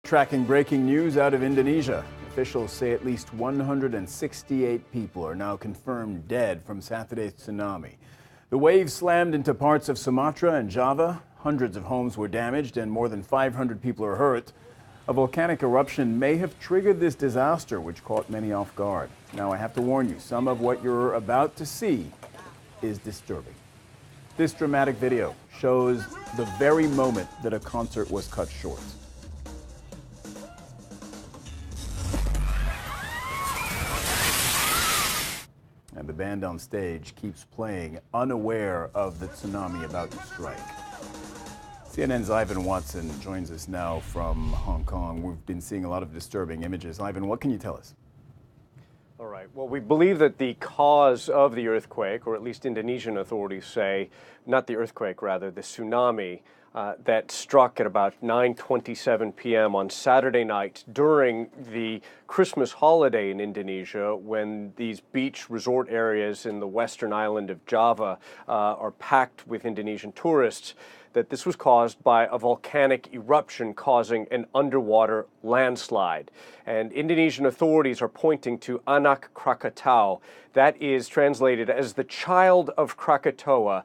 Tracking breaking news out of Indonesia. Officials say at least 168 people are now confirmed dead from Saturday's tsunami. The wave slammed into parts of Sumatra and Java. Hundreds of homes were damaged and more than 500 people are hurt. A volcanic eruption may have triggered this disaster, which caught many off guard. Now, I have to warn you, some of what you're about to see is disturbing. This dramatic video shows the very moment that a concert was cut short. And the band on stage keeps playing, unaware of the tsunami about to strike. CNN's Ivan Watson joins us now from Hong Kong. We've been seeing a lot of disturbing images. Ivan, what can you tell us? All right. Well, we believe that the cause of the earthquake, or at least Indonesian authorities say, not the earthquake, rather, the tsunami that struck at about 9:27 p.m. on Saturday night during the Christmas holiday in Indonesia, when these beach resort areas in the western island of Java are packed with Indonesian tourists, that this was caused by a volcanic eruption causing an underwater landslide. And Indonesian authorities are pointing to Anak Krakatau. That is translated as the child of Krakatoa,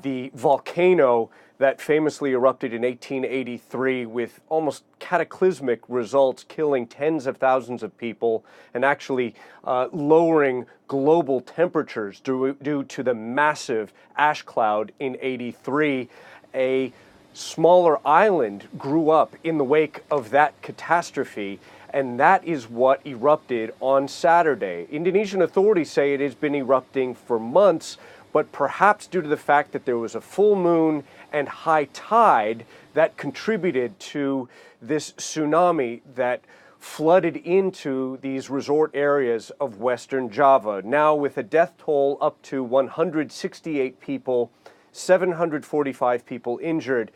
the volcano that famously erupted in 1883 with almost cataclysmic results, killing tens of thousands of people and actually lowering global temperatures due to the massive ash cloud in 83. A smaller island grew up in the wake of that catastrophe, and that is what erupted on Saturday. Indonesian authorities say it has been erupting for months, but perhaps due to the fact that there was a full moon and high tide that contributed to this tsunami that flooded into these resort areas of Western Java. Now, with a death toll up to 168 people, 745 people injured,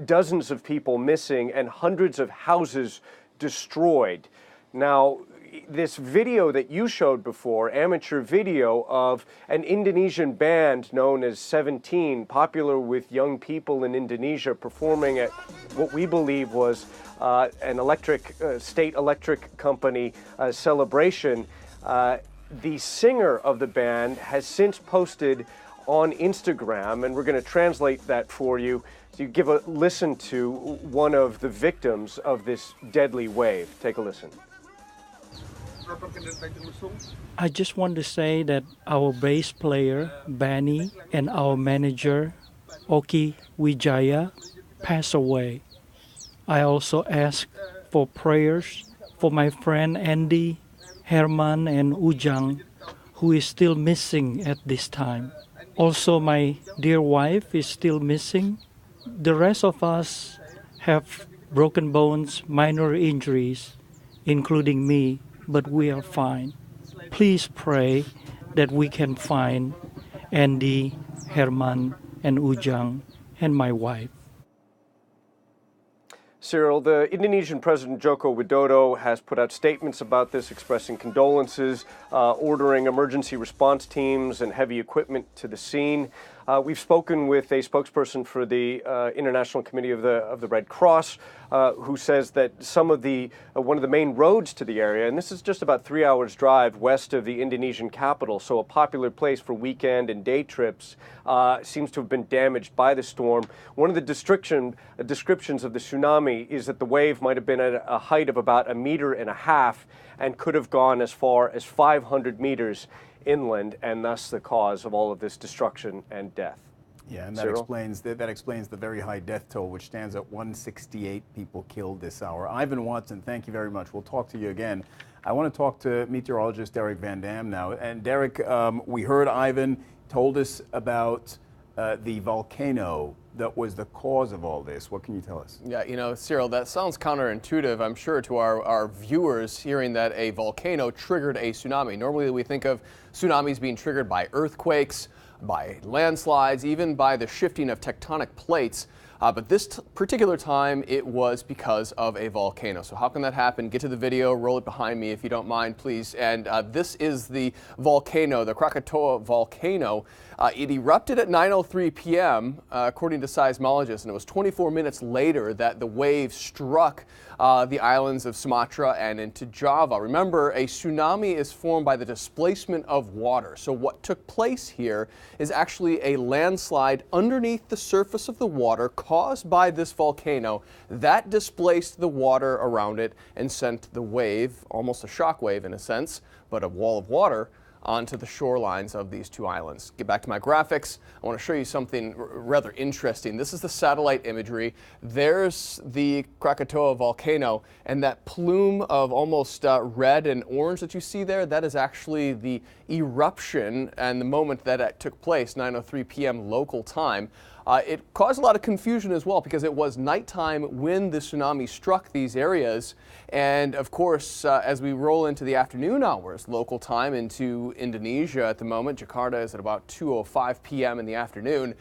dozens of people missing, and hundreds of houses destroyed. Now, this video that you showed before, amateur video of an Indonesian band known as 17, popular with young people in Indonesia, performing at what we believe was an state electric company celebration. The singer of the band has since posted on Instagram, and we're going to translate that for you to give a listen to one of the victims of this deadly wave. Take a listen. I just want to say that our bass player, Bani, and our manager, Oki Wijaya, passed away. I also ask for prayers for my friend Andy, Herman, and Ujang, who is still missing at this time. Also, my dear wife is still missing. The rest of us have broken bones, minor injuries, including me, but we are fine. Please pray that we can find Andy, Herman, and Ujang, and my wife. Cyril, the Indonesian President Joko Widodo has put out statements about this, expressing condolences, ordering emergency response teams and heavy equipment to the scene. We've spoken with a spokesperson for the International Committee of the Red Cross, who says that some of one of the main roads to the area, and this is just about 3 hours drive west of the Indonesian capital, so a popular place for weekend and day trips, seems to have been damaged by the storm. One of the descriptions of the tsunami is that the wave might have been at a height of about 1.5 meters and could have gone as far as 500 meters inland, and thus the cause of all of this destruction and death. Yeah, and that explains the very high death toll, which stands at 168 people killed this hour. Ivan Watson, thank you very much. We'll talk to you again. I want to talk to meteorologist Derek Van Dam now. And Derek, we heard Ivan told us about the volcano that was the cause of all this. What can you tell us? Yeah, Cyril, that sounds counterintuitive, I'm sure, to our viewers hearing that a volcano triggered a tsunami. Normally we think of tsunamis being triggered by earthquakes, by landslides, even by the shifting of tectonic plates. But this particular time, it was because of a volcano. So how can that happen? Get to the video, roll it behind me if you don't mind, please. And this is the volcano, the Krakatoa volcano. It erupted at 9:03 p.m., according to seismologists, and it was 24 minutes later that the wave struck the islands of Sumatra and into Java. Remember, a tsunami is formed by the displacement of water. So what took place here is actually a landslide underneath the surface of the water caused by this volcano that displaced the water around it and sent the wave, almost a shock wave in a sense, but a wall of water, onto the shorelines of these two islands. Get back to my graphics. I want to show you something rather interesting. This is the satellite imagery. There's the Krakatoa volcano, and that plume of almost red and orange that you see there, that is actually the eruption and the moment that it took place, 9:03 p.m. local time. It caused a lot of confusion as well because it was nighttime when the tsunami struck these areas. And of course, as we roll into the afternoon hours, local time into Indonesia at the moment, Jakarta is at about 2:05 p.m. in the afternoon.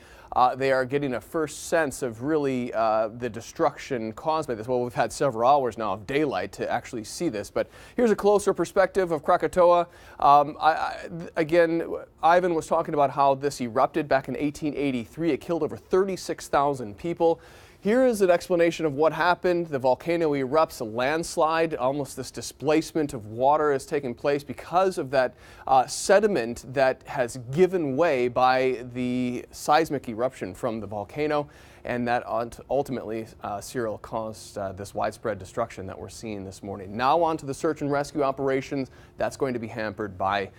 They are getting a first sense of really the destruction caused by this. Well, we've had several hours now of daylight to actually see this, but here's a closer perspective of Krakatoa. Again, Ivan was talking about how this erupted back in 1883. It killed over 36,000 people. Here is an explanation of what happened. The volcano erupts, a landslide, almost this displacement of water has taken place because of that sediment that has given way by the seismic eruption from the volcano. And that ultimately, Cyril, caused this widespread destruction that we're seeing this morning. Now on to the search and rescue operations. That's going to be hampered by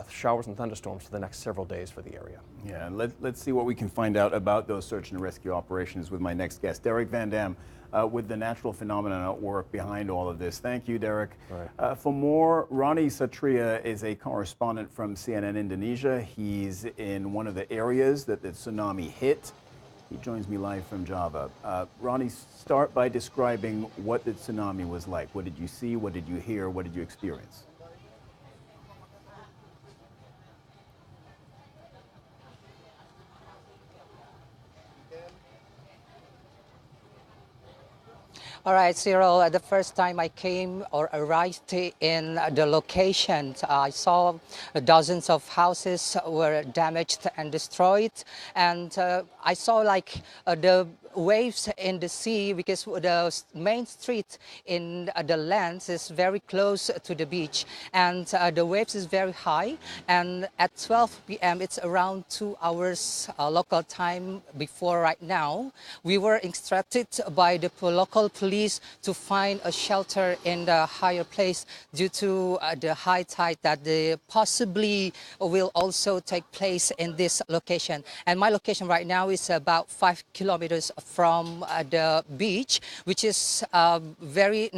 showers and thunderstorms for the next several days for the area. Yeah, let's see what we can find out about those search and rescue operations with my next guest, Derek Van Dam, with the natural phenomena at work behind all of this. Thank you, Derek. Right. For more, Ronnie Satria is a correspondent from CNN Indonesia. He's in one of the areas that the tsunami hit. He joins me live from Java. Ronnie, start by describing what the tsunami was like. What did you see? What did you hear? What did you experience? All right, Cyril, the first time I came or arrived in the location, I saw dozens of houses were damaged and destroyed. And I saw like the waves in the sea because the main street in the lands is very close to the beach, and the waves is very high. And at 12 p.m. it's around 2 hours local time before right now. We were instructed by the local police to find a shelter in the higher place due to the high tide that possibly will also take place in this location. And my location right now is about 5 kilometers from the beach, which is very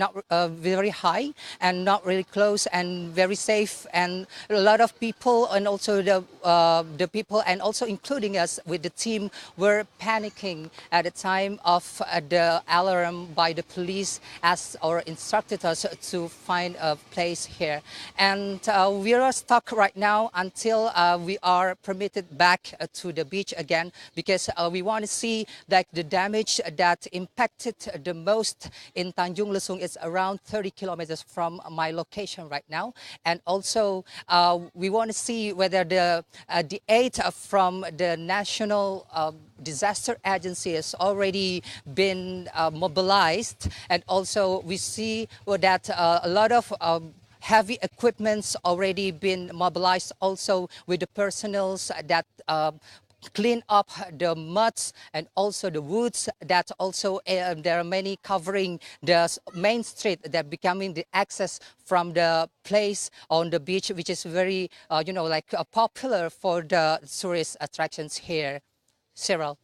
high and not really close and very safe. And a lot of people, and also the people, and also including us with the team, were panicking at the time of the alarm by the police, as or instructed us to find a place here. And we are stuck right now until we are permitted back to the beach again, because we want to see like the damage that impacted the most in Tanjung Lesung. Is around 30 kilometers from my location right now. And also we want to see whether the aid from the National Disaster Agency has already been mobilized. And also we see that a lot of heavy equipment's already been mobilized, also with the personnels that clean up the muds and also the woods that also there are many covering the main street that becoming the access from the place on the beach, which is very popular for the tourist attractions here. Cyril.